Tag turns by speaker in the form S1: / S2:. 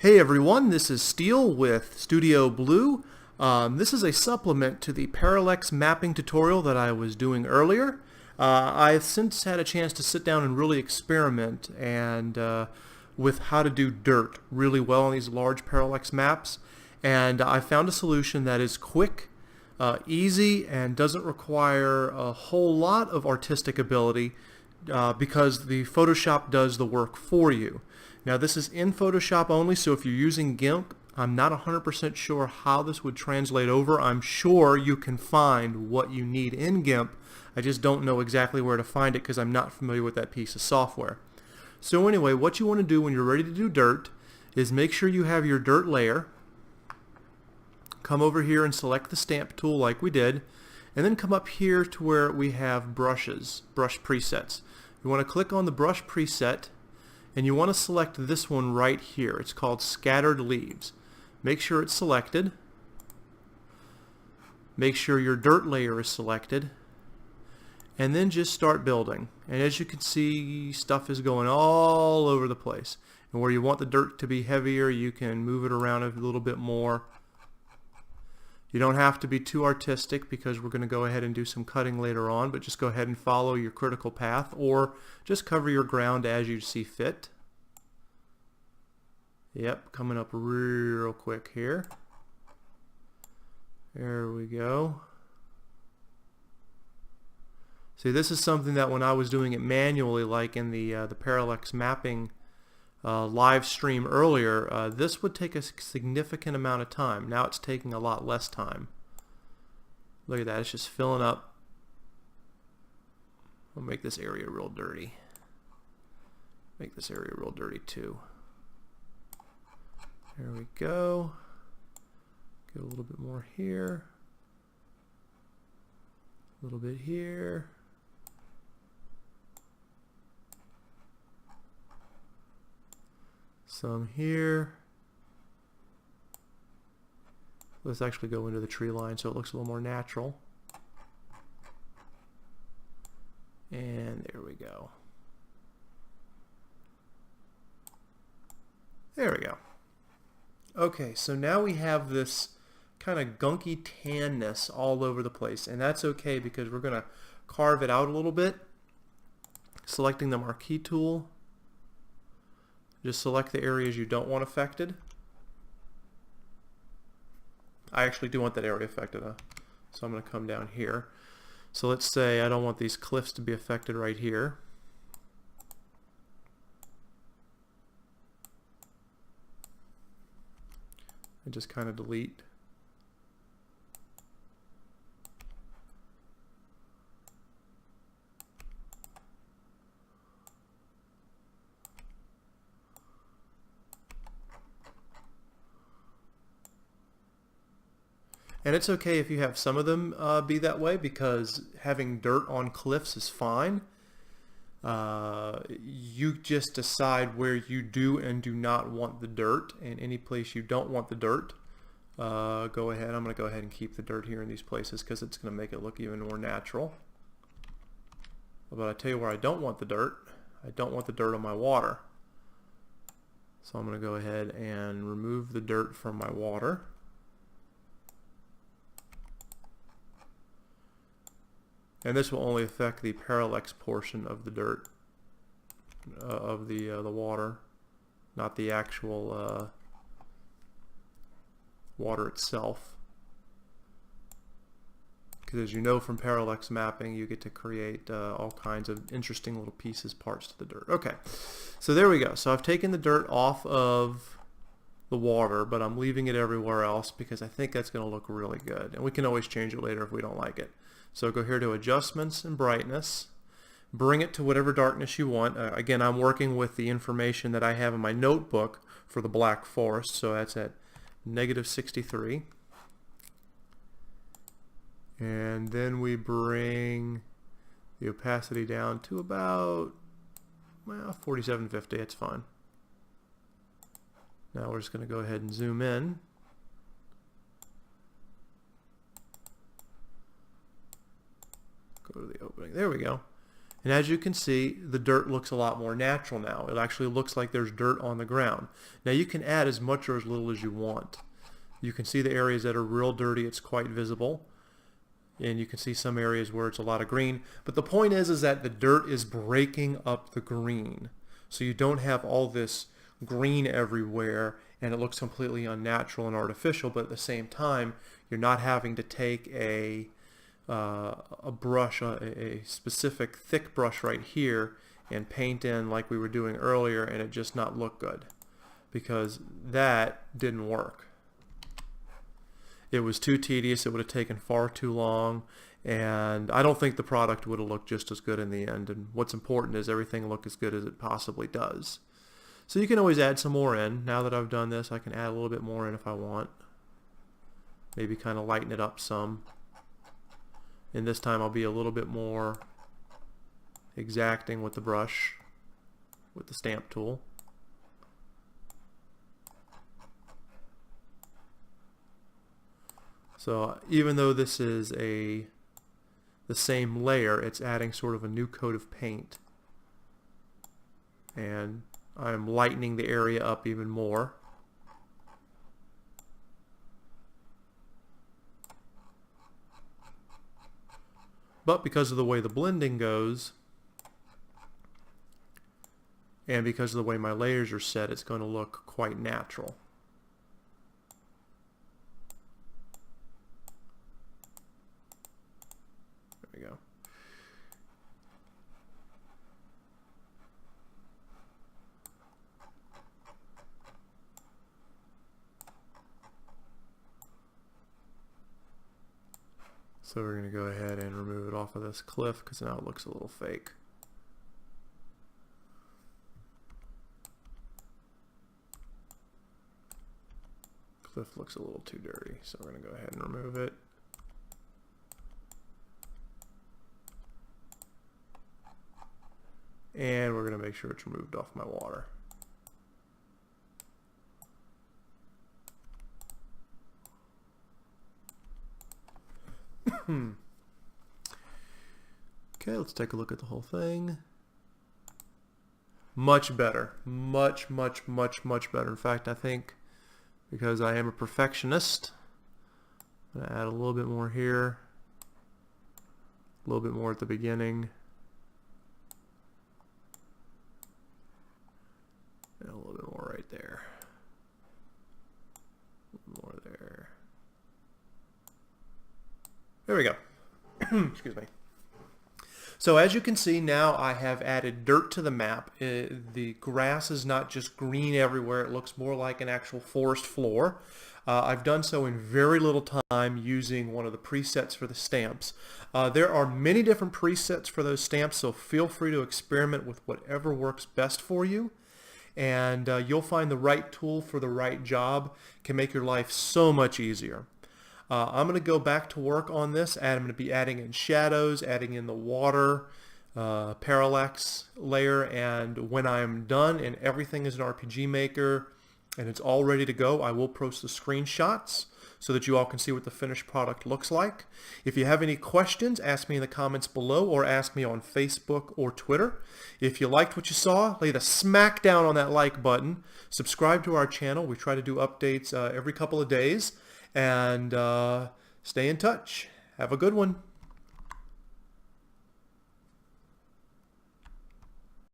S1: Hey everyone, this is Steele with Studio Blue. This is a supplement to the Parallax mapping tutorial that I was doing earlier. I've since had a chance to sit down and really experiment with how to do dirt really well on these large parallax maps, and I found a solution that is quick, easy, and doesn't require a whole lot of artistic ability because the Photoshop does the work for you. Now this is in Photoshop only, so if you're using GIMP, I'm not 100% sure how this would translate over. I'm sure you can find what you need in GIMP. I just don't know exactly where to find it because I'm not familiar with that piece of software. So anyway, what you want to do when you're ready to do dirt is make sure you have your dirt layer. Come over here and select the stamp tool like we did, and then come up here to where we have brushes, brush presets. You want to click on the brush preset, and you want to select this one right here. It's called Scattered Leaves. Make sure it's selected. Make sure your dirt layer is selected. And then just start building. And as you can see, stuff is going all over the place. And where you want the dirt to be heavier, you can move it around a little bit more. You don't have to be too artistic because we're going to go ahead and do some cutting later on, but just go ahead and follow your critical path or just cover your ground as you see fit. Yep, coming up real quick here. There we go. See, this is something that when I was doing it manually, like in the Parallax mapping live stream earlier, this would take a significant amount of time. Now it's taking a lot less time. Look at that, it's just filling up. I'll make this area real dirty. Make this area real dirty too. There we go. Go a little bit more here. A little bit here. Some here. Let's actually go into the tree line so it looks a little more natural. And there we go. There we go. Okay, so now we have this kind of gunky tanness all over the place, and that's okay because we're going to carve it out a little bit. Selecting the marquee tool. Just select the areas you don't want affected. I actually do want that area affected, so I'm going to come down here. So let's say I don't want these cliffs to be affected right here. And just kind of delete. And it's okay if you have some of them be that way, because having dirt on cliffs is fine. You just decide where you do and do not want the dirt, and any place you don't want the dirt, go ahead. I'm going to go ahead and keep the dirt here in these places because it's going to make it look even more natural. But I tell you where I don't want the dirt. I don't want the dirt on my water. So I'm going to go ahead and remove the dirt from my water. And this will only affect the parallax portion of the dirt, of the water, not the actual water itself. Because as you know from parallax mapping, you get to create all kinds of interesting little pieces, parts to the dirt. Okay, so there we go. So I've taken the dirt off of the water, but I'm leaving it everywhere else because I think that's going to look really good. And we can always change it later if we don't like it. So go here to Adjustments and Brightness. Bring it to whatever darkness you want. Again, I'm working with the information that I have in my notebook for the Black Forest, so that's at -63. And then we bring the opacity down to about, well, 4750. It's fine. Now we're just going to go ahead and zoom in. Go to the opening. There we go. And as you can see, the dirt looks a lot more natural now. It actually looks like there's dirt on the ground. Now you can add as much or as little as you want. You can see the areas that are real dirty, it's quite visible. And you can see some areas where it's a lot of green. But the point is that the dirt is breaking up the green. So you don't have all this green everywhere and it looks completely unnatural and artificial, but at the same time, you're not having to take a brush, a specific thick brush right here and paint in like we were doing earlier and it just not look good, because that didn't work. It was too tedious, it would have taken far too long, and I don't think the product would have looked just as good in the end. And what's important is everything look as good as it possibly does. So you can always add some more in. Now that I've done this, I can add a little bit more in if I want. Maybe kind of lighten it up some. And this time I'll be a little bit more exacting with the brush, with the stamp tool. So even though this is the same layer, it's adding sort of a new coat of paint. And I'm lightening the area up even more. But because of the way the blending goes, and because of the way my layers are set, it's going to look quite natural. There we go. So we're going to go ahead and remove it off of this cliff because now it looks a little fake. Cliff looks a little too dirty, so we're going to go ahead and remove it. And we're going to make sure it's removed off my water. Okay, let's take a look at the whole thing. Much better. Much better. In fact, I think because I am a perfectionist, I'm going to add a little bit more here, a little bit more at the beginning, and a little bit more right there. A little more there. There we go. Excuse me. So as you can see, now I have added dirt to the map. The grass is not just green everywhere. It looks more like an actual forest floor. I've done so in very little time using one of the presets for the stamps. There are many different presets for those stamps, so feel free to experiment with whatever works best for you. And you'll find the right tool for the right job can make your life so much easier. I'm going to go back to work on this, and I'm going to be adding in shadows, adding in the water, parallax layer, and when I'm done and everything is an RPG Maker and it's all ready to go, I will post the screenshots so that you all can see what the finished product looks like. If you have any questions, ask me in the comments below or ask me on Facebook or Twitter. If you liked what you saw, lay the smack down on that like button. Subscribe to our channel. We try to do updates every couple of days. And stay in touch. Have a good one.